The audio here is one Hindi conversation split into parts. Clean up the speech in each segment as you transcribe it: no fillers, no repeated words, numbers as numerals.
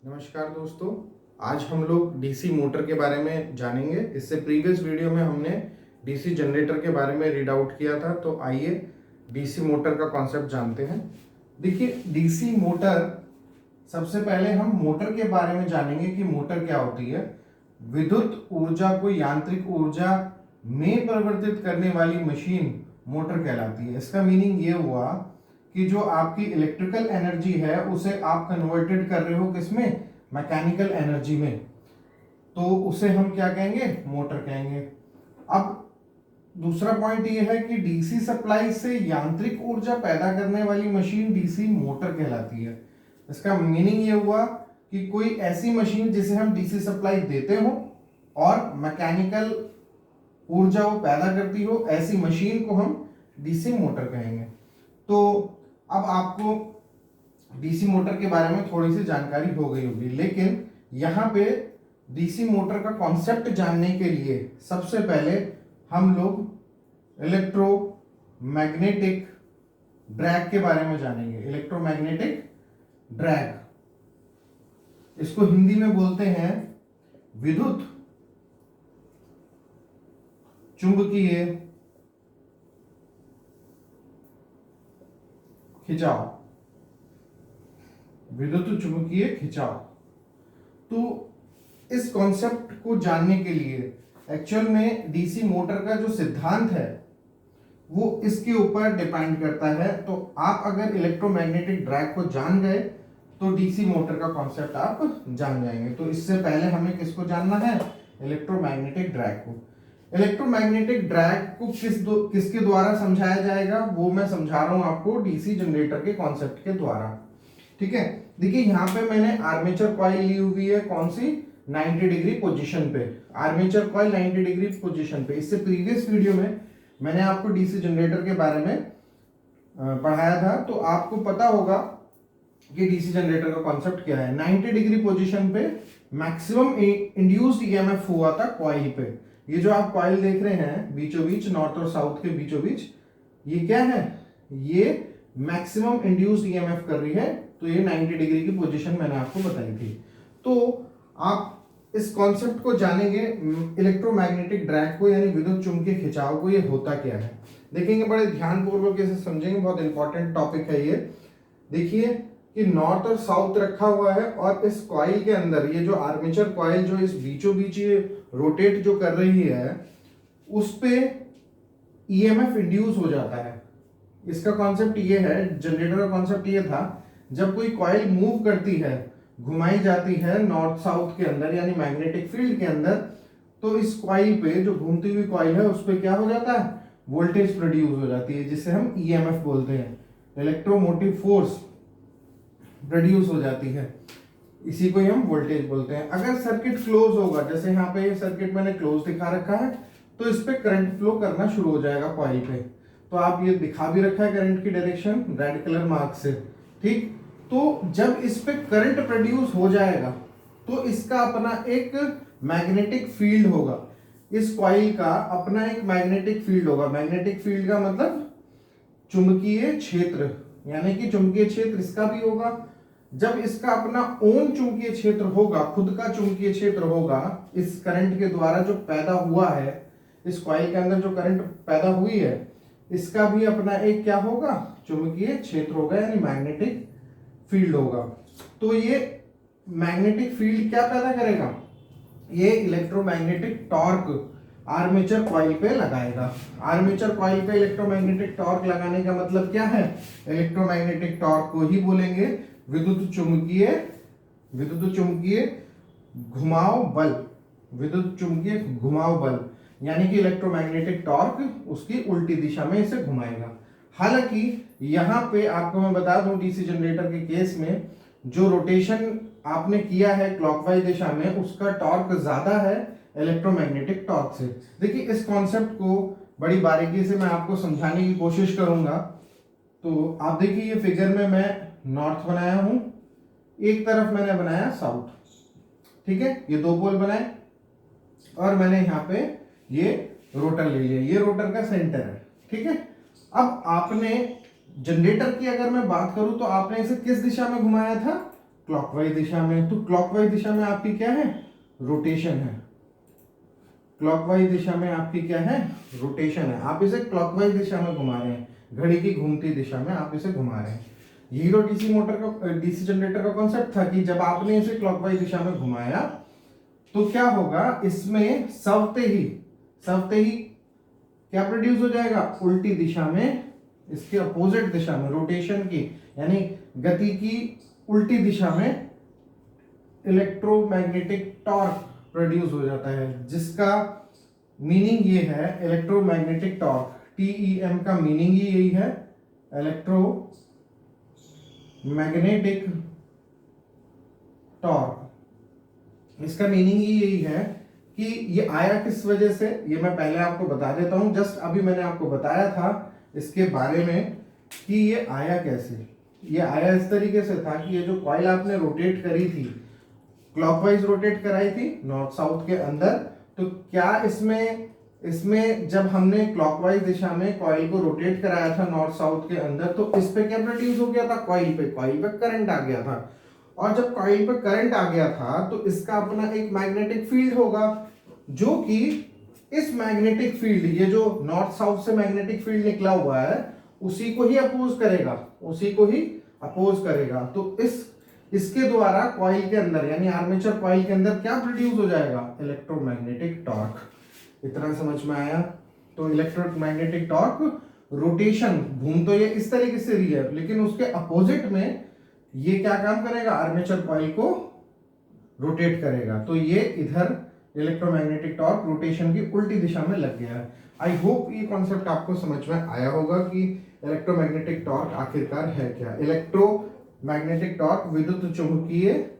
नमस्कार दोस्तों। आज हम लोग डीसी मोटर के बारे में जानेंगे। इससे प्रीवियस वीडियो में हमने डीसी जनरेटर के बारे में रीड आउट किया था, तो आइए डीसी मोटर का कॉन्सेप्ट जानते हैं। देखिए, डीसी मोटर, सबसे पहले हम मोटर के बारे में जानेंगे कि मोटर क्या होती है। विद्युत ऊर्जा को यांत्रिक ऊर्जा में परिवर्तित करने वाली मशीन मोटर कहलाती है। इसका मीनिंग ये हुआ कि जो आपकी इलेक्ट्रिकल एनर्जी है उसे आप कन्वर्टेड कर रहे हो किसमें, मैकेनिकल एनर्जी में, तो उसे हम क्या कहेंगे, मोटर कहेंगे। अब दूसरा पॉइंट ये है कि डीसी सप्लाई से यांत्रिक ऊर्जा पैदा करने वाली मशीन डीसी मोटर कहलाती है। इसका मीनिंग ये हुआ कि कोई ऐसी मशीन जिसे हम डीसी सप्लाई देते हो और मैकेनिकल ऊर्जा वो पैदा करती हो, ऐसी मशीन को हम डीसी मोटर कहेंगे। तो अब आपको डीसी मोटर के बारे में थोड़ी सी जानकारी हो गई होगी, लेकिन यहाँ पे डीसी मोटर का कॉन्सेप्ट जानने के लिए सबसे पहले हम लोग इलेक्ट्रोमैग्नेटिक ड्रैग के बारे में जानेंगे। इलेक्ट्रोमैग्नेटिक ड्रैग, इसको हिंदी में बोलते हैं विद्युत चुंबकीय खिंचाव। विद्युत चुंबकीय खिंचाव। तो इस कॉन्सेप्ट को जानने के लिए एक्चुअल में डीसी मोटर का जो सिद्धांत है वो इसके ऊपर डिपेंड करता है। तो आप अगर इलेक्ट्रोमैग्नेटिक ड्रैग को जान गए तो डीसी मोटर का कॉन्सेप्ट आप जान जाएंगे। तो इससे पहले हमें किसको जानना है, इलेक्ट्रोमैग्नेटिक ड्रैग को। इलेक्ट्रोमैग्नेटिक ड्रैग को किसके द्वारा समझाया जाएगा, वो मैं समझा रहा हूं आपको डीसी जनरेटर के कॉन्सेप्ट के द्वारा। ठीक है, देखिए यहाँ पे मैंने आर्मेचर कॉइल ली हुई है, कौन सी, 90 डिग्री पोजीशन पे। आर्मेचर कॉइल 90 डिग्री पोजीशन पे। इससे प्रीवियस वीडियो में मैंने आपको डीसी जनरेटर के बारे में पढ़ाया था, तो आपको पता होगा कि डीसी जनरेटर का कॉन्सेप्ट क्या है। 90 डिग्री पोजीशन पे मैक्सिमम इंड्यूस्ड ईएमएफ हुआ था कॉइल पे। ये जो आप कॉइल देख रहे हैं बीचों बीच, नॉर्थ और साउथ के बीचों बीच, ये क्या है, ये मैक्सिमम इंड्यूस्ड ईएमएफ कर रही है। तो ये 90 डिग्री की पोजीशन मैंने आपको बताई थी। तो आप इस कॉन्सेप्ट को जानेंगे, इलेक्ट्रोमैग्नेटिक ड्रैग को, यानी विद्युत चुंबकीय खिंचाव को, ये होता क्या है देखेंगे। बड़े ध्यानपूर्वक इसे समझेंगे, बहुत इंपॉर्टेंट टॉपिक है ये। देखिए कि नॉर्थ और साउथ रखा हुआ है और इस कॉइल के अंदर ये जो आर्मेचर कॉइल जो इस बीचों बीच ये रोटेट जो कर रही है, उस पे ईएमएफ इंड्यूस हो जाता है। इसका कॉन्सेप्ट ये है, जनरेटर का कॉन्सेप्ट ये था, जब कोई कॉइल मूव करती है, घुमाई जाती है नॉर्थ साउथ के अंदर यानी मैग्नेटिक फील्ड के अंदर, तो इस कॉइल पे जो घूमती हुई कॉइल है उस पे क्या हो जाता है, वोल्टेज प्रोड्यूस हो जाती है, जिसे हम ईएमएफ बोलते हैं, इलेक्ट्रोमोटिव फोर्स प्रोड्यूस हो जाती है, इसी को हम वोल्टेज बोलते हैं। अगर सर्किट क्लोज होगा, जैसे यहाँ पे सर्किट मैंने क्लोज दिखा रखा है, तो इस पे करंट फ्लो करना शुरू हो जाएगा कॉइल पे। तो आप ये दिखा भी रखा है करंट की डायरेक्शन रेड कलर मार्क से, ठीक। तो जब इस पे करंट प्रोड्यूस हो जाएगा तो इसका अपना एक मैग्नेटिक फील्ड होगा, इस कॉइल का अपना एक मैग्नेटिक फील्ड होगा। मैग्नेटिक फील्ड का मतलब चुंबकीय क्षेत्र, यानी कि चुंबकीय क्षेत्र इसका भी होगा। जब इसका अपना ओन चुंबकीय क्षेत्र होगा, खुद का चुंबकीय क्षेत्र होगा, इस करंट के द्वारा जो पैदा हुआ है, इस कॉइल के अंदर जो करंट पैदा हुई है, इसका भी अपना एक क्या होगा, चुंबकीय क्षेत्र होगा, यानी मैग्नेटिक फील्ड होगा। तो ये मैग्नेटिक फील्ड क्या पैदा करेगा, ये इलेक्ट्रोमैग्नेटिक टॉर्क आर्मेचर कॉइल पे लगाएगा। आर्मेचर कॉइल पे इलेक्ट्रोमैग्नेटिक टॉर्क लगाने का मतलब क्या है, इलेक्ट्रोमैग्नेटिक टॉर्क को ही बोलेंगे विद्युत चुंबकीय घुमाव बल। विद्युत चुंबकीय घुमाव बल यानी कि इलेक्ट्रोमैग्नेटिक टॉर्क उसकी उल्टी दिशा में इसे घुमाएगा। हालांकि यहाँ पे आपको मैं बता दूं, डीसी जनरेटर के केस में जो रोटेशन आपने किया है क्लॉकवाइज दिशा में, उसका टॉर्क ज्यादा है इलेक्ट्रोमैग्नेटिक टॉर्क से। देखिए, इस कॉन्सेप्ट को बड़ी बारीकी से मैं आपको समझाने की कोशिश करूंगा। तो आप देखिए, ये फिगर में मैं नॉर्थ बनाया हूं, एक तरफ मैंने बनाया साउथ, ठीक है, ये दो पोल बनाए और मैंने यहाँ पे ये रोटर ले लिया, ये रोटर का सेंटर है, ठीक है। अब आपने जनरेटर की अगर मैं बात करूं तो आपने इसे किस दिशा में घुमाया था, क्लॉकवाइज दिशा में। तो क्लॉकवाइज दिशा में आपकी क्या है, रोटेशन है। क्लॉकवाइज दिशा में आपकी क्या है, रोटेशन है। आप इसे क्लॉकवाइज दिशा में घुमा रहे हैं, घड़ी की घूमती दिशा में आप इसे घुमा रहे हैं। यही तो डीसी मोटर का, डीसी जनरेटर का कॉन्सेप्ट था कि जब आपने इसे क्लॉकवाइज दिशा में घुमाया तो क्या होगा, इसमें सवते ही क्या प्रोड्यूस हो जाएगा, उल्टी दिशा में, इसके अपोजिट दिशा में, रोटेशन की यानी गति की उल्टी दिशा में इलेक्ट्रोमैग्नेटिक टॉर्क प्रोड्यूस हो जाता है, जिसका मीनिंग ये है, इलेक्ट्रोमैग्नेटिक टॉर्क, TEM का मीनिंग ही यही है, इलेक्ट्रोमैग्नेटिक टॉर्क। इसका मीनिंग ही यही है कि ये आया किस वजह से, ये मैं पहले आपको बता देता हूं। जस्ट अभी मैंने आपको बताया था इसके बारे में कि ये आया कैसे। ये आया इस तरीके से था कि ये जो कॉइल आपने रोटेट करी थी, क्लॉकवाइज रोटेट कराई थी नॉर्थ साउथ के अंदर, तो क्या इसमें जब हमने क्लॉकवाइज दिशा में कॉइल को रोटेट कराया था नॉर्थ साउथ के अंदर, तो इस पे क्या प्रोड्यूस हो गया था, कॉइल पे करंट आ गया था। और जब कॉइल पे करंट आ गया था तो इसका अपना एक मैग्नेटिक फील्ड होगा, जो कि इस मैग्नेटिक फील्ड, ये जो नॉर्थ साउथ से मैग्नेटिक फील्ड निकला हुआ है, उसी को ही अपोज करेगा। तो इसके द्वारा कॉइल के अंदर यानी आर्मेचर कॉइल के अंदर क्या प्रोड्यूस हो जाएगा, इलेक्ट्रोमैग्नेटिक टॉर्क। इतना समझ में आया। तो इलेक्ट्रोमैग्नेटिक टॉर्क, रोटेशन, घूम तो ये इस तरीके से रही है, लेकिन उसके अपोजिट में ये क्या काम करेगा, आर्मेचर कॉइल को रोटेट करेगा। तो ये इधर इलेक्ट्रोमैग्नेटिक टॉर्क रोटेशन की उल्टी दिशा में लग गया है। आई होप ये कॉन्सेप्ट आपको समझ में आया होगा कि इलेक्ट्रोमैग्नेटिक टॉर्क आखिरकार है क्या। इलेक्ट्रोमैग्नेटिक टॉर्क विद्युत चुंबकीय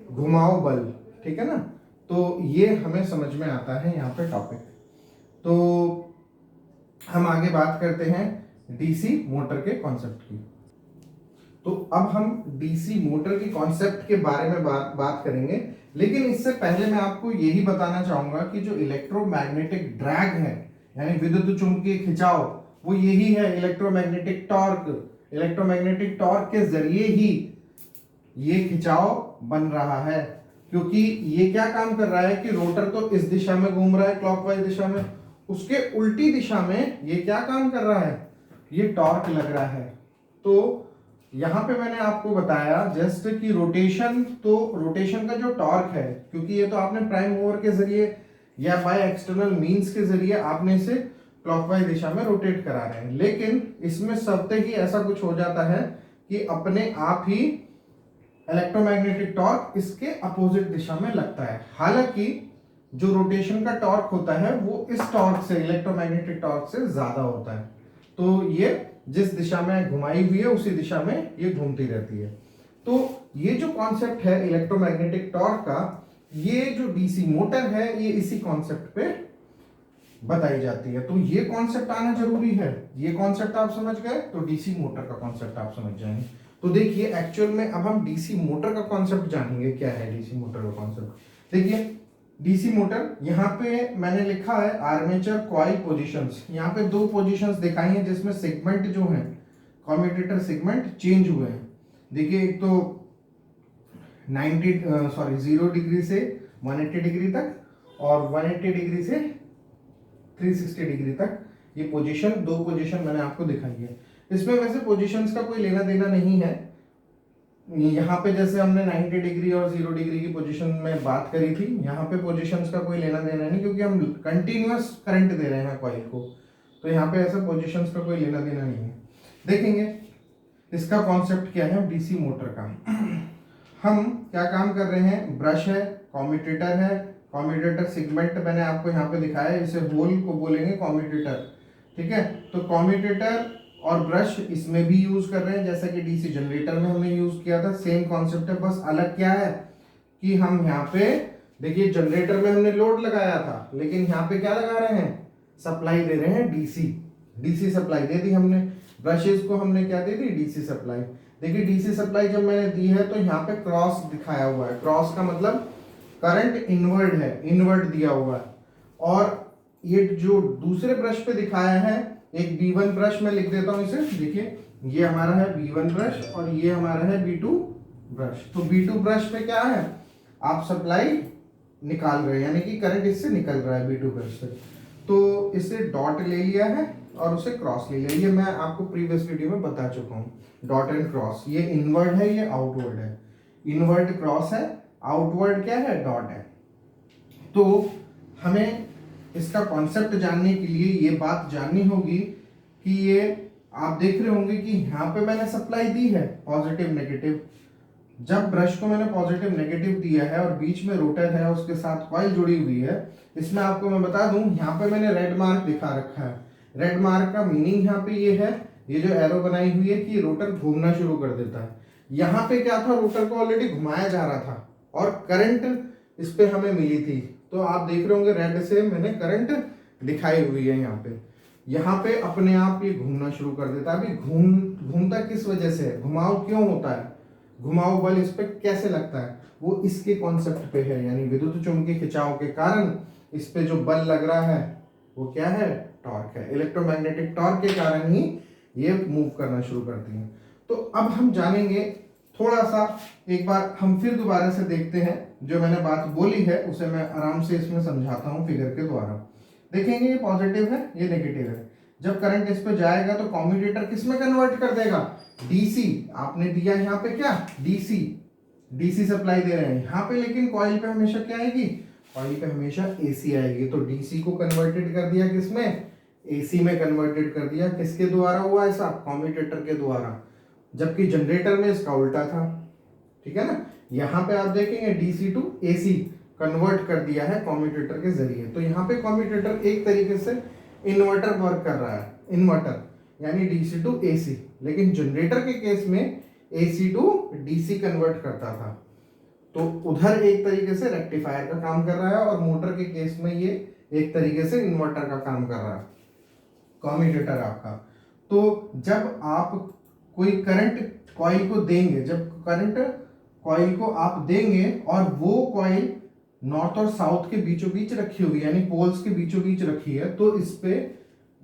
घुमाव बल, ठीक है ना। तो ये हमें समझ में आता है यहाँ पे टॉपिक। तो हम आगे बात करते हैं डीसी मोटर के कॉन्सेप्ट की। तो अब हम डीसी मोटर की कॉन्सेप्ट के बारे में बात करेंगे, लेकिन इससे पहले मैं आपको यही बताना चाहूंगा कि जो इलेक्ट्रोमैग्नेटिक ड्रैग है यानी विद्युत चुंबकीय खिंचाव, वो यही है इलेक्ट्रोमैग्नेटिक टॉर्क। इलेक्ट्रोमैग्नेटिक टॉर्क के जरिए ही ये खिंचाव बन रहा है, क्योंकि ये क्या काम कर रहा है कि रोटर तो इस दिशा में घूम रहा है क्लॉकवाइज दिशा में, उसके उल्टी दिशा में ये क्या काम कर रहा है, ये टॉर्क लग रहा है। तो यहां पे मैंने आपको बताया जस्ट कि रोटेशन का जो टॉर्क है, क्योंकि ये तो आपने प्राइम मूवर के जरिए या बाय एक्सटर्नल मींस के जरिए आपने इसे क्लॉकवाइज दिशा में रोटेट करा रहे हैं, लेकिन इसमें सबसे ही ऐसा कुछ हो जाता है कि अपने आप ही इलेक्ट्रोमैग्नेटिक टॉर्क इसके अपोजिट दिशा में लगता है। हालांकि जो रोटेशन का टॉर्क होता है वो इस टॉर्क से, इलेक्ट्रोमैग्नेटिक टॉर्क से ज्यादा होता है। तो ये जिस दिशा में घुमाई हुई है उसी दिशा में ये घूमती रहती है। तो ये जो कॉन्सेप्ट है इलेक्ट्रोमैग्नेटिक टॉर्क का, ये जो डीसी मोटर है ये इसी कॉन्सेप्ट पे बताई जाती है। तो ये कॉन्सेप्ट आना जरूरी है। ये कॉन्सेप्ट आप समझ गए तो डीसी मोटर का कॉन्सेप्ट आप समझ जाएंगे। तो देखिए एक्चुअल में अब हम डीसी मोटर का कॉन्सेप्ट जानेंगे, क्या है डीसी मोटर का कॉन्सेप्ट। देखिए डीसी मोटर, यहाँ पे मैंने लिखा है आर्मेचर कॉइल पोजीशंस। यहाँ पे दो पोजीशंस दिखाई हैं जिसमें सेगमेंट जो है, कम्यूटेटर सेगमेंट चेंज हुए हैं। देखिए एक तो 0 डिग्री से 180 डिग्री तक और 180 डिग्री से 360 डिग्री तक, ये पोजीशन, दो पोजीशन मैंने आपको दिखाई है। इसमें वैसे पोजीशंस का कोई लेना देना नहीं है। यहाँ पे जैसे हमने 90 डिग्री और 0 डिग्री की पोजीशन में बात करी थी, यहाँ पे पोजीशंस का कोई लेना देना नहीं, क्योंकि हम कंटिन्यूअस करंट दे रहे हैं कॉइल को, तो यहाँ पे ऐसे पोजीशंस का कोई लेना देना नहीं है। देखेंगे इसका कॉन्सेप्ट क्या है डीसी मोटर का। हम क्या काम कर रहे हैं, ब्रश है, कम्यूटेटर है, कम्यूटेटर सेगमेंट मैंने आपको यहाँ पे दिखाया है, इसे होल को बोलेंगे कम्यूटेटर, ठीक है। तो कम्यूटेटर और ब्रश इसमें भी यूज कर रहे हैं, जैसा कि डीसी जनरेटर में हमने यूज किया था। सेम कॉन्सेप्ट है, बस अलग क्या है कि हम यहाँ पे देखिए जनरेटर में हमने लोड लगाया था, लेकिन यहाँ पे क्या लगा रहे हैं, सप्लाई दे रहे हैं डीसी सप्लाई दे दी हमने। ब्रशेस को हमने क्या दे दी, डीसी सप्लाई। देखिए डीसी सप्लाई जब मैंने दी है तो यहाँ पे क्रॉस दिखाया हुआ है, क्रॉस का मतलब करंट इनवर्ड है, इनवर्ड दिया हुआ है। और ये जो दूसरे ब्रश पे दिखाया है, एक B1 ब्रश में लिख देता हूं इसे। देखिए ये हमारा है B1 ब्रश और ये हमारा है B2 ब्रश। तो B2 ब्रश पे क्या है, आप सप्लाई निकाल रहे हैं, यानी कि करंट इससे निकल रहा है B2 ब्रश से। तो इसे डॉट ले लिया है और उसे क्रॉस ले लिया। ये मैं आपको प्रीवियस वीडियो में बता चुका हूँ, डॉट एंड क्रॉस। ये इनवर्ड है, ये आउटवर्ड है। इनवर्ड क्रॉस है, आउटवर्ड क्या है, डॉट है। तो हमें इसका कॉन्सेप्ट जानने के लिए ये बात जाननी होगी कि ये आप देख रहे होंगे कि यहाँ पे मैंने सप्लाई दी है पॉजिटिव नेगेटिव। जब ब्रश को मैंने पॉजिटिव नेगेटिव दिया है और बीच में रोटर है, उसके साथ कॉइल जुड़ी हुई है, इसमें आपको मैं बता दूं, यहाँ पे मैंने रेड मार्क दिखा रखा है। रेड मार्क का मीनिंग यहाँ पे ये है, ये जो एरो बनाई हुई है कि रोटर घूमना शुरू कर देता है। यहाँ पे क्या था, रोटर को ऑलरेडी घुमाया जा रहा था और करंट इस पे हमें मिली थी। तो आप देख रहे होंगे रेड से मैंने करंट दिखाई हुई है यहाँ पे अपने आप ये घूमना शुरू कर देता है। अभी घूमता किस वजह से है, घुमाव क्यों होता है, घुमाव बल इस पे कैसे लगता है, वो इसके कॉन्सेप्ट पे है, यानी विद्युत चुंबकीय खिंचाव के कारण इस पे जो बल लग रहा है वो क्या है, टॉर्क है। इलेक्ट्रोमैग्नेटिक टॉर्क के कारण ही ये मूव करना शुरू करती है। तो अब हम जानेंगे थोड़ा सा, एक बार हम फिर दोबारा से देखते हैं, जो मैंने बात बोली है उसे मैं आराम से इसमें समझाता हूँ फिगर के द्वारा। देखेंगे ये पॉजिटिव है, ये नेगेटिव है। जब करंट इस पे जाएगा तो कम्यूटेटर किस में कन्वर्ट कर देगा, डीसी। आपने दिया यहाँ पे क्या, डीसी सप्लाई दे रहे हैं यहाँ पे, लेकिन कॉइल पे हमेशा क्या आएगी, कॉइल पे हमेशा एसी आएगी। तो डीसी को कन्वर्टेड कर दिया किसमें, एसी में कन्वर्टेड कर दिया। किसके द्वारा हुआ ऐसा, कम्यूटेटर के द्वारा, जबकि जनरेटर में इसका उल्टा था। ठीक है ना, यहाँ पे आप देखेंगे डीसी टू एसी कन्वर्ट कर दिया है कम्यूटेटर के जरिए। तो यहाँ पे कम्यूटेटर एक तरीके से इन्वर्टर वर्क कर रहा है, इन्वर्टर यानी डीसी टू एसी। लेकिन जनरेटर के केस में एसी टू डीसी कन्वर्ट करता था, तो उधर एक तरीके से रेक्टिफायर का काम कर रहा है, और मोटर के केस में ये एक तरीके से इन्वर्टर का काम कर रहा है कम्यूटेटर आपका। तो जब आप कोई करंट कॉइल को देंगे, जब करंट कॉइल को आप देंगे और वो कॉइल नॉर्थ और साउथ के बीचों बीच रखी हुई है, यानी पोल्स के बीचों बीच रखी है, तो इस पे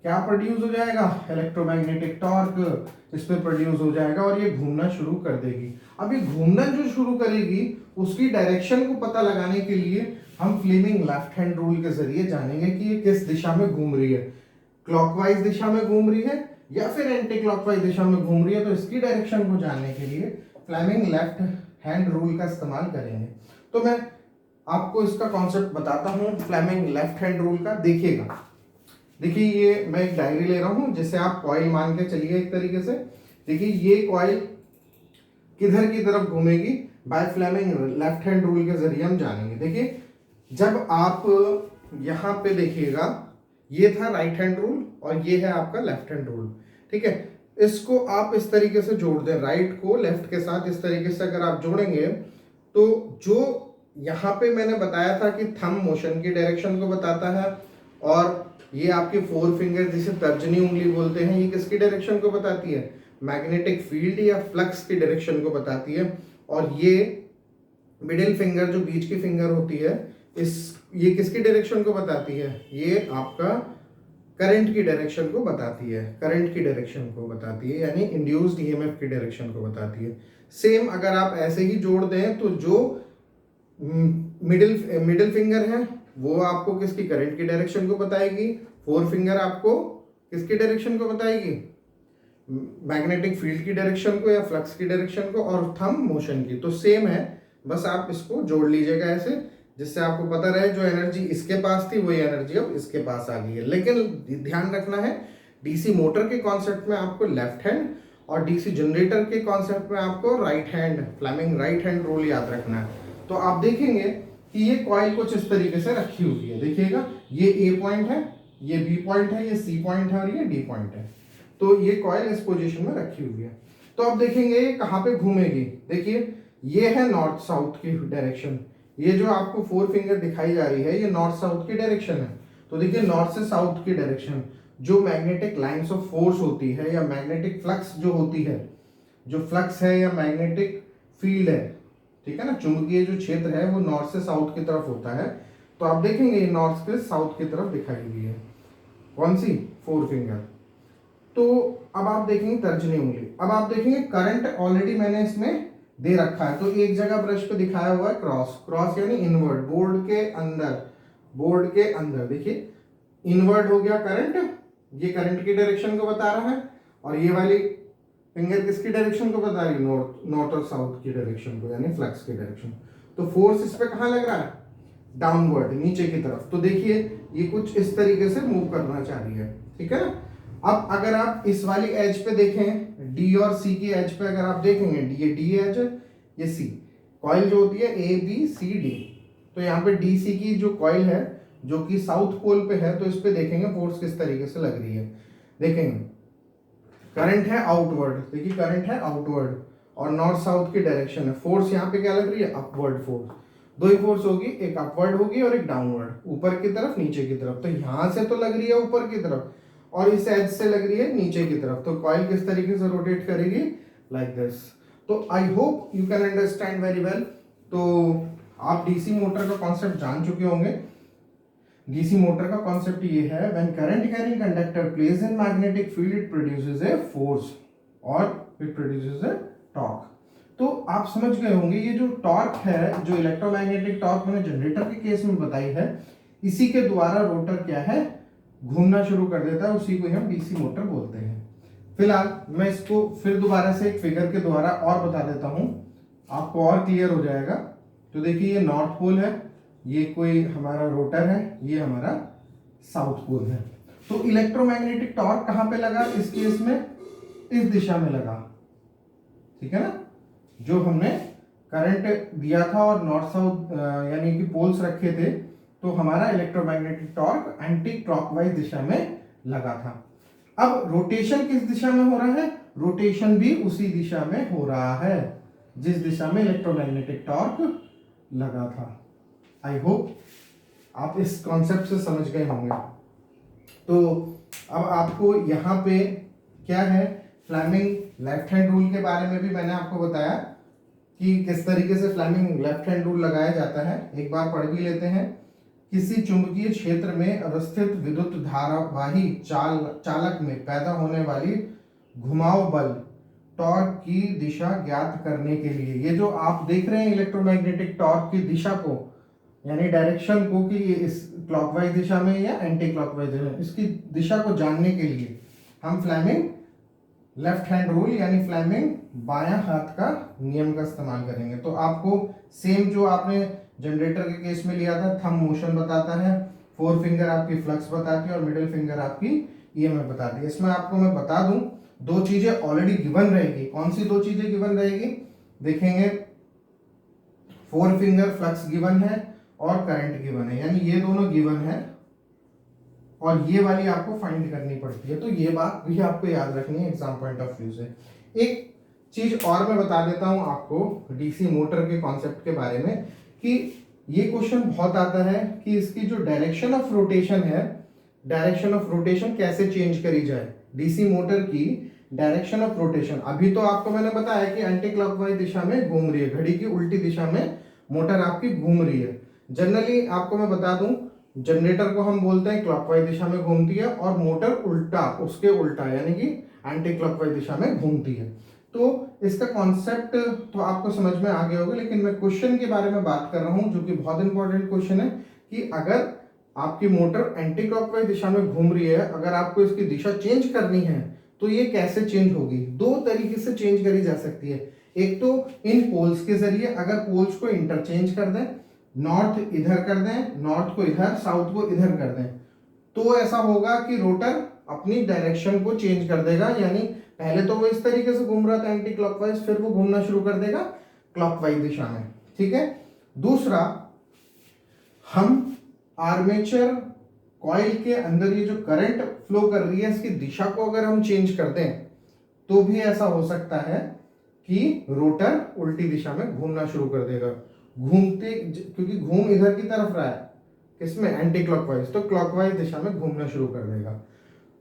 क्या प्रोड्यूस हो जाएगा, इलेक्ट्रोमैग्नेटिक टॉर्क इस पे प्रोड्यूस हो जाएगा और ये घूमना शुरू कर देगी। अब ये घूमना जो शुरू करेगी उसकी डायरेक्शन को पता लगाने के लिए हम फ्लेमिंग लेफ्ट हैंड रूल के जरिए जानेंगे कि ये किस दिशा में घूम रही है, क्लॉकवाइज दिशा में घूम रही है या फिर एंटी क्लॉकवाइज दिशा में घूम रही है। तो इसकी डायरेक्शन को जानने के लिए फ्लेमिंग लेफ्ट हैंड रूल का इस्तेमाल करेंगे। तो मैं आपको इसका कॉन्सेप्ट बताता हूँ फ्लेमिंग लेफ्ट हैंड रूल का। देखिएगा, देखिए ये मैं एक डायरी ले रहा हूँ जिसे आप कॉइल मान के चलिए एक तरीके से। देखिए ये कॉइल किधर की तरफ घूमेगी, by Fleming left hand rule के जरिए हम जानेंगे। देखिए जब आप यहाँ पे देखिएगा, ये था राइट हैंड रूल और ये है आपका लेफ्ट हैंड रूल। ठीक है, इसको आप इस तरीके से जोड़ दें, राइट को लेफ्ट के साथ इस तरीके से अगर आप जोड़ेंगे तो जो यहाँ पे मैंने बताया था कि थंब मोशन की डायरेक्शन को बताता है, और ये आपके फोर फिंगर जिसे तर्जनी उंगली बोलते हैं, ये किसकी डायरेक्शन को बताती है, मैग्नेटिक फील्ड या फ्लक्स की डायरेक्शन को बताती है। और ये मिडिल फिंगर जो बीच की फिंगर होती है, ये किसकी डायरेक्शन को बताती है, ये आपका करंट की डायरेक्शन को बताती है, करंट की डायरेक्शन को बताती है, यानी इंड्यूस्ड ईएमएफ की डायरेक्शन को बताती है। सेम अगर आप ऐसे ही जोड़ दें तो जो मिडिल फिंगर है वो आपको किसकी, करंट की डायरेक्शन को बताएगी, फोर फिंगर आपको किसकी डायरेक्शन को बताएगी, मैग्नेटिक फील्ड की डायरेक्शन को या फ्लक्स की डायरेक्शन को, और थंब मोशन की। तो सेम है, बस आप इसको जोड़ लीजिएगा ऐसे, जिससे आपको पता रहे जो एनर्जी इसके पास थी वही एनर्जी अब इसके पास आ गई है। लेकिन ध्यान रखना है, डीसी मोटर के कॉन्सेप्ट में आपको लेफ्ट हैंड और डीसी जनरेटर के कॉन्सेप्ट में आपको right hand, Fleming right hand rule याद रखना है। तो आप देखेंगे कि ये कॉइल कुछ इस तरीके से रखी हुई है। देखिएगा ये ए पॉइंट है, ये बी पॉइंट है, ये सी पॉइंट है और ये डी पॉइंट है। तो ये कॉइल इस पोजीशन में रखी हुई है। तो अब देखेंगे ये कहाँ पे घूमेगी। देखिए ये है नॉर्थ साउथ की डायरेक्शन, ये जो आपको फोर फिंगर दिखाई जा रही है ये नॉर्थ साउथ की डायरेक्शन है। तो देखिए नॉर्थ से साउथ की डायरेक्शन, जो मैग्नेटिक लाइंस ऑफ फोर्स होती है या मैग्नेटिक फ्लक्स जो होती है, जो फ्लक्स है या मैग्नेटिक फील्ड है, ठीक है ना, चुंबकीय जो क्षेत्र है वो नॉर्थ से साउथ की तरफ होता है। तो आप देखेंगे नॉर्थ से साउथ की तरफ दिखाई गई है, कौन सी, फोर फिंगर। तो अब आप देखेंगे तर्जनी उंगली। अब आप देखेंगे करंट ऑलरेडी मैंने इसमें दे रखा है। तो एक जगह ब्रश पे दिखाया हुआ है क्रॉस, क्रॉस यानी इनवर्ड, बोर्ड के अंदर देखिए इनवर्ड हो गया करंट, ये करंट की डायरेक्शन को बता रहा है, और ये वाली फिंगर किसकी डायरेक्शन को बता रही है, नॉर्थ और साउथ की डायरेक्शन को, यानी फ्लक्स की डायरेक्शन। तो फोर्स इस पे कहाँ लग रहा है, डाउनवर्ड, नीचे की तरफ। तो देखिए ये कुछ इस तरीके से मूव करना चाह रही है, ठीक है ना। अब अगर आप इस वाली एज पे देखें, डी और सी की एज पे अगर आप देखेंगे, ये डी एज है, ये सी, कॉइल जो होती है ए बी सी डी, तो यहाँ पे डी सी की जो कॉइल है जो कि साउथ पोल पे है, तो इस पे देखेंगे फोर्स किस तरीके से लग रही है। देखेंगे करंट है आउटवर्ड, देखिए करंट है आउटवर्ड और नॉर्थ साउथ की डायरेक्शन है, फोर्स यहाँ पे क्या लग रही है, अपवर्ड फोर्स। दो ही फोर्स होगी, एक अपवर्ड होगी और एक डाउनवर्ड, ऊपर की तरफ नीचे की तरफ। तो यहां से तो लग रही है ऊपर की तरफ और इस एज से लग रही है नीचे की तरफ। तो कॉइल किस तरीके से रोटेट करेगी, लाइक दिस। तो I hope you can understand very well. तो आप डीसी मोटर का कॉन्सेप्ट जान चुके होंगे। डीसी मोटर का कॉन्सेप्ट ये है, when current carrying conductor place in magnetic field it produces a force और इट प्रोड्यूसेस ए टॉर्क। तो आप समझ गए होंगे ये जो टॉर्क है, जो इलेक्ट्रोमैग्नेटिक टॉर्क मैंने जनरेटर के केस में बताई है, इसी के द्वारा रोटर क्या है, घूमना शुरू कर देता है, उसी को हम डीसी मोटर बोलते हैं। फिलहाल मैं इसको फिर दोबारा से एक फिगर के द्वारा और बता देता हूं, आपको और क्लियर हो जाएगा। तो देखिए ये नॉर्थ पोल है, ये कोई हमारा रोटर है, ये हमारा साउथ पोल है। तो इलेक्ट्रोमैग्नेटिक टॉर्क कहां पे लगा इस केस में, इस दिशा में लगा, ठीक है ना। जो हमने करंट दिया था और नॉर्थ साउथ यानी कि पोल्स रखे थे, तो हमारा इलेक्ट्रोमैग्नेटिक टॉर्क एंटी क्लॉकवाइज दिशा में लगा था। अब रोटेशन किस दिशा में हो रहा है, रोटेशन भी उसी दिशा में हो रहा है जिस दिशा में इलेक्ट्रोमैग्नेटिक टॉर्क लगा था। आई होप आप इस कॉन्सेप्ट से समझ गए होंगे। तो अब आपको यहाँ पे क्या है, फ्लेमिंग लेफ्ट हैंड रूल के बारे में भी मैंने आपको बताया कि किस तरीके से फ्लेमिंग लेफ्ट हैंड रूल लगाया जाता है। एक बार पढ़ भी लेते हैं। किसी चुंबकीय क्षेत्र में अवस्थित विद्युत धारावाही चालक में पैदा होने वाली घुमाव बल टॉर्क की दिशा ज्ञात करने के लिए, ये जो आप देख रहे हैं इलेक्ट्रोमैग्नेटिक टॉर्क की दिशा को, यानी डायरेक्शन को, कि ये इस क्लॉकवाइज दिशा में या एंटी क्लॉकवाइज दिशा में, इसकी दिशा को जानने के लिए हम फ्लेमिंग लेफ्ट हैंड रूल यानी फ्लेमिंग बायां हाथ का नियम का इस्तेमाल करेंगे। तो आपको सेम जो आपने जनरेटर के केस में लिया था, थंब मोशन बताता है, फोर फिंगर आपकी फ्लक्स बताती है और मिडिल फिंगर आपकी ईएमएफ बताती है। इसमें आपको मैं बता दूं, दो चीजें ऑलरेडी गिवन रहेगी। कौन सी दो चीजें गिवन रहेगी, देखेंगे फोर फिंगर फ्लक्स गिवन है और करंट गिवन है, यानी ये दोनों गिवन है और ये वाली आपको फाइंड करनी पड़ती है। तो ये बात भी आपको याद रखनी है एग्जाम पॉइंट ऑफ व्यू से। एक चीज और मैं बता देता हूं आपको डीसी मोटर के कॉन्सेप्ट के बारे में, कि ये क्वेश्चन बहुत आता है कि इसकी जो डायरेक्शन ऑफ रोटेशन है, डायरेक्शन ऑफ रोटेशन कैसे चेंज करी जाए। डीसी मोटर की डायरेक्शन ऑफ रोटेशन, अभी तो आपको मैंने बताया कि एंटी क्लॉकवाइज दिशा में घूम रही है, घड़ी की उल्टी दिशा में मोटर आपकी घूम रही है। जनरली आपको मैं बता दूं, जनरेटर को हम बोलते हैं क्लॉकवाइज दिशा में घूमती है और मोटर उल्टा, उसके उल्टा यानी कि एंटी क्लॉकवाइज दिशा में घूमती है। तो इसका कॉन्सेप्ट तो आपको समझ में आ गया होगा, लेकिन मैं क्वेश्चन के बारे में बात कर रहा हूं जो कि बहुत इंपॉर्टेंट क्वेश्चन है, कि अगर आपकी मोटर एंटी क्लॉकवाइज दिशा में घूम रही है, अगर आपको इसकी दिशा चेंज करनी है तो ये कैसे चेंज होगी। दो तरीके से चेंज करी जा सकती है। एक तो इन पोल्स के जरिए, अगर पोल्स को इंटरचेंज कर दें, नॉर्थ इधर कर दें, नॉर्थ को इधर, साउथ को इधर कर दें, तो ऐसा होगा कि रोटर अपनी डायरेक्शन को चेंज कर देगा। यानी पहले तो वो इस तरीके से घूम रहा था एंटी क्लॉकवाइज, फिर वो घूमना शुरू कर देगा क्लॉकवाइज दिशा में, ठीक है। दूसरा, हम आर्मेचर कॉइल के अंदर ये जो करंट फ्लो कर रही है, इसकी दिशा को अगर हम चेंज कर दें तो भी ऐसा हो सकता है कि रोटर उल्टी दिशा में घूमना शुरू कर देगा। घूमते, क्योंकि घूम इधर की तरफ रहा है, किसमें, एंटी क्लॉकवाइज, तो क्लॉकवाइज दिशा में घूमना शुरू कर देगा।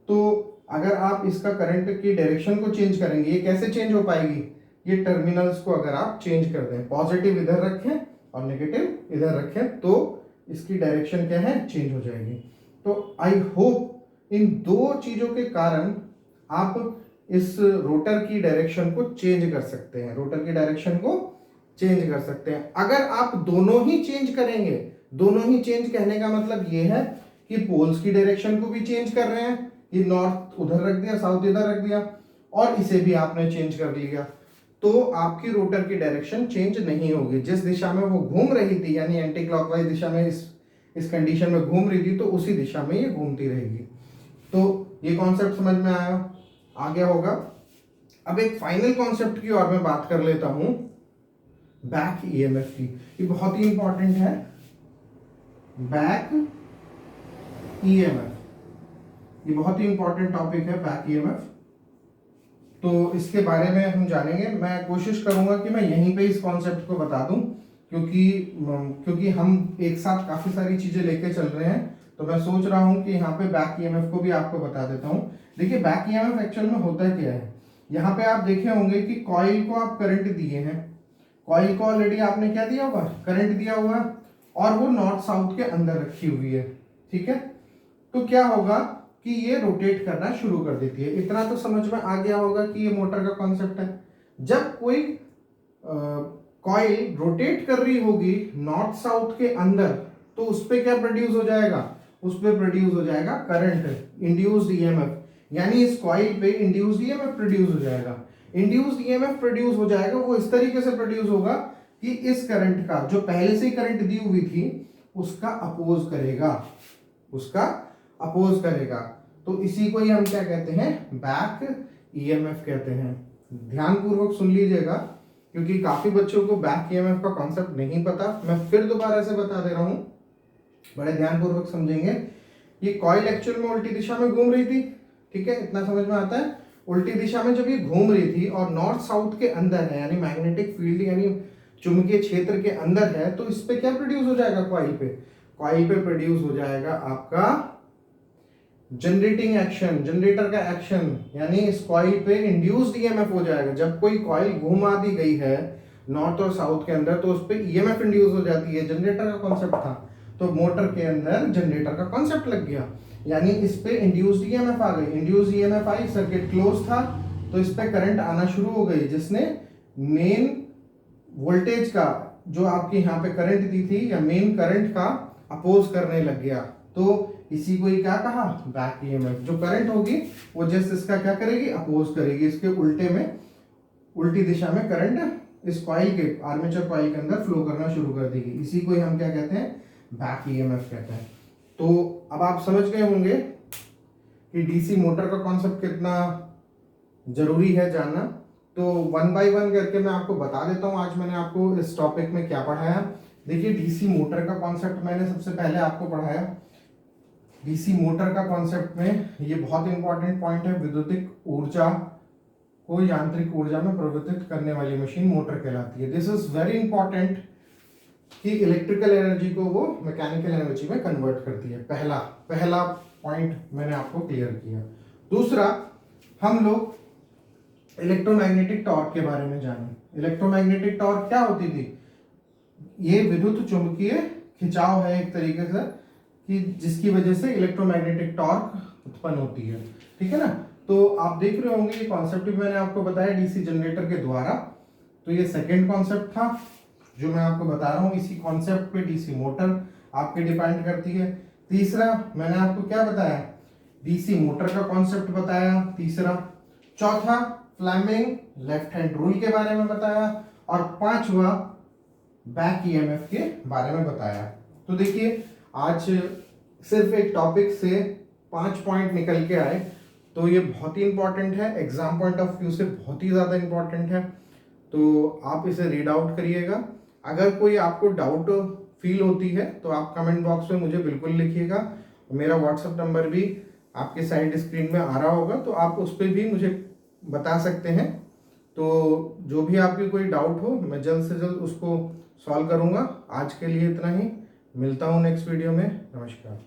तो अगर आप इसका करंट की डायरेक्शन को चेंज करेंगे, ये कैसे चेंज हो पाएगी, ये टर्मिनल्स को अगर आप चेंज कर दें, पॉजिटिव इधर रखें और नेगेटिव इधर रखें, तो इसकी डायरेक्शन क्या है, चेंज हो जाएगी। तो आई होप इन दो चीजों के कारण आप इस रोटर की डायरेक्शन को चेंज कर सकते हैं, रोटर की डायरेक्शन को चेंज कर सकते हैं। अगर आप दोनों ही चेंज करेंगे, दोनों ही चेंज कहने का मतलब ये है कि पोल्स की डायरेक्शन को भी चेंज कर रहे हैं, ये नॉर्थ उधर रख दिया, साउथ इधर रख दिया, और इसे भी आपने चेंज कर लिया, तो आपकी रोटर की डायरेक्शन चेंज नहीं होगी। जिस दिशा में वो घूम रही थी, यानी एंटी क्लॉकवाइज दिशा में इस कंडीशन में घूम रही थी, तो उसी दिशा में ये घूमती रहेगी। तो ये कॉन्सेप्ट समझ में आ गया होगा। अब एक फाइनल कॉन्सेप्ट की और मैं बात कर लेता हूं, बैक ईएमएफ की। ये बहुत ही इंपॉर्टेंट है, बैक ईएमएफ, ये बहुत ही इंपॉर्टेंट टॉपिक है बैक ईएमएफ। तो इसके बारे में हम जानेंगे। मैं कोशिश करूंगा कि मैं यहीं पे इस कॉन्सेप्ट को बता दूं, क्योंकि हम एक साथ काफी सारी चीजें लेके चल रहे हैं, तो मैं सोच रहा हूं कि यहाँ पे बैक ईएमएफ को भी आपको बता देता हूं। देखिए बैक ईएमएफ एक्चुअल में होता क्या है। यहाँ पे आप देखे होंगे कि कॉइल को आप करंट दिए हैं, कॉइल को ऑलरेडी आपने क्या दिया होगा, करंट दिया हुआ है, और वो नॉर्थ साउथ के अंदर रखी हुई है, ठीक है। तो क्या होगा कि ये रोटेट करना शुरू कर देती है। इतना तो समझ में आ गया होगा कि ये मोटर का कॉन्सेप्ट है। जब कोई कॉइल रोटेट कर रही होगी नॉर्थ साउथ के अंदर, तो उस पे क्या प्रोड्यूस हो जाएगा, उस पे प्रोड्यूस हो जाएगा करंट, इंड्यूस्ड ईएमएफ, यानी इस कॉइल पे इंड्यूस्ड ईएमएफ प्रोड्यूस हो जाएगा। इंड्यूस्ड ईएमएफ प्रोड्यूस हो जाएगा, वो इस तरीके से प्रोड्यूस होगा कि इस करंट का, जो पहले से ही करंट दी हुई थी, उसका अपोज करेगा, उसका अपोज करेगा। तो इसी को ही हम क्या कहते हैं, बैक ईएमएफ कहते हैं। ध्यानपूर्वक सुन लीजिएगा, क्योंकि काफी बच्चों को बैक ईएमएफ का कॉन्सेप्ट नहीं पता। मैं फिर दोबारा से बता दे रहा हूं, बड़े ध्यानपूर्वक समझेंगे। ये कॉइल एक्चुअल में उल्टी दिशा में घूम रही थी, ठीक है, इतना समझ में आता है। उल्टी दिशा में जब ये घूम रही थी और नॉर्थ साउथ के अंदर है, यानी मैग्नेटिक फील्ड यानी चुंबकीय क्षेत्र के अंदर है, तो इस पे क्या प्रोड्यूस हो जाएगा, कॉइल पे प्रोड्यूस हो जाएगा आपका जनरेटिंग एक्शन, जनरेटर का एक्शन, यानी इस कॉइल पे इंड्यूस्ड ईएमएफ हो जाएगा। जब कोई कॉइल घुमा दी गई है नॉर्थ और साउथ के अंदर, तो उस पे ईएमएफ इंड्यूस हो जाती है। जनरेटर का कॉन्सेप्ट था, तो मोटर के अंदर जनरेटर का कॉन्सेप्ट लग गया, यानी इस पे इंड्यूस्ड ईएमएफ आ गई। इंड्यूस्ड ईएमएफ आई, सर्किट क्लोज था, तो इस पे करंट आना शुरू हो गई, जिसने मेन वोल्टेज का, जो आपकी यहाँ पे करंट दी थी, या मेन करंट का अपोज करने लग गया। तो इसी को ही क्या कहा, बैक ईएमएफ। जो करंट होगी वो जस्ट इसका क्या करेगी, अपोज करेगी, इसके उल्टे में, उल्टी दिशा में करंट इस कॉइल के, आर्मेचर कॉइल के अंदर फ्लो करना शुरू कर देगी। इसी को ही हम क्या कहते हैं, बैक ईएमएफ कहते हैं। तो अब आप समझ गए होंगे कि डीसी मोटर का कॉन्सेप्ट कितना जरूरी है जानना। तो वन बाय वन करके मैं आपको बता देता हूं आज मैंने आपको इस टॉपिक में क्या पढ़ाया। देखिए डीसी मोटर का कॉन्सेप्ट मैंने सबसे पहले आपको पढ़ाया। डीसी मोटर का कॉन्सेप्ट में ये बहुत इंपॉर्टेंट पॉइंट है, विद्युतिक ऊर्जा को यांत्रिक ऊर्जा में परिवर्तित करने वाली मशीन मोटर कहलाती है। दिस इज वेरी इंपॉर्टेंट कि इलेक्ट्रिकल एनर्जी को वो मैकेनिकल एनर्जी में कन्वर्ट करती है। पहला पॉइंट मैंने आपको क्लियर किया। दूसरा, हम लोग इलेक्ट्रोमैग्नेटिक टॉर्क के बारे में जाने। इलेक्ट्रोमैग्नेटिक टॉर्क क्या होती थी, ये विद्युत चुंबकीय खिंचाव है एक तरीके से, कि जिसकी वजह से इलेक्ट्रोमैग्नेटिक टॉर्क उत्पन्न होती है, ठीक है ना। तो आप देख रहे होंगे ये कॉन्सेप्ट भी मैंने आपको बताया डीसी जनरेटर के द्वारा। तो ये सेकंड कॉन्सेप्ट था जो मैं आपको बता रहा हूँ। इसी कॉन्सेप्ट पे डीसी मोटर आपके डिपेंड करती है। तीसरा मैंने आपको क्या बताया, डीसी मोटर का कॉन्सेप्ट बताया तीसरा। चौथा, फ्लेमिंग लेफ्ट हैंड रूल के बारे में बताया। और पांचवा, बैक ईएमएफ के बारे में बताया। तो देखिए आज सिर्फ एक टॉपिक से 5 पॉइंट निकल के आए, तो ये बहुत ही इंपॉर्टेंट है, एग्जाम पॉइंट ऑफ व्यू से बहुत ही ज़्यादा इंपॉर्टेंट है। तो आप इसे रीड आउट करिएगा। अगर कोई आपको डाउट फील होती है तो आप कमेंट बॉक्स में मुझे बिल्कुल लिखिएगा। मेरा व्हाट्सएप नंबर भी आपके साइड स्क्रीन में आ रहा होगा, तो आप उस पर भी मुझे बता सकते हैं। तो जो भी आपकी कोई डाउट हो मैं जल्द से जल्द उसको सॉल्व करूँगा। आज के लिए इतना ही, मिलता हूँ नेक्स्ट वीडियो में। नमस्कार।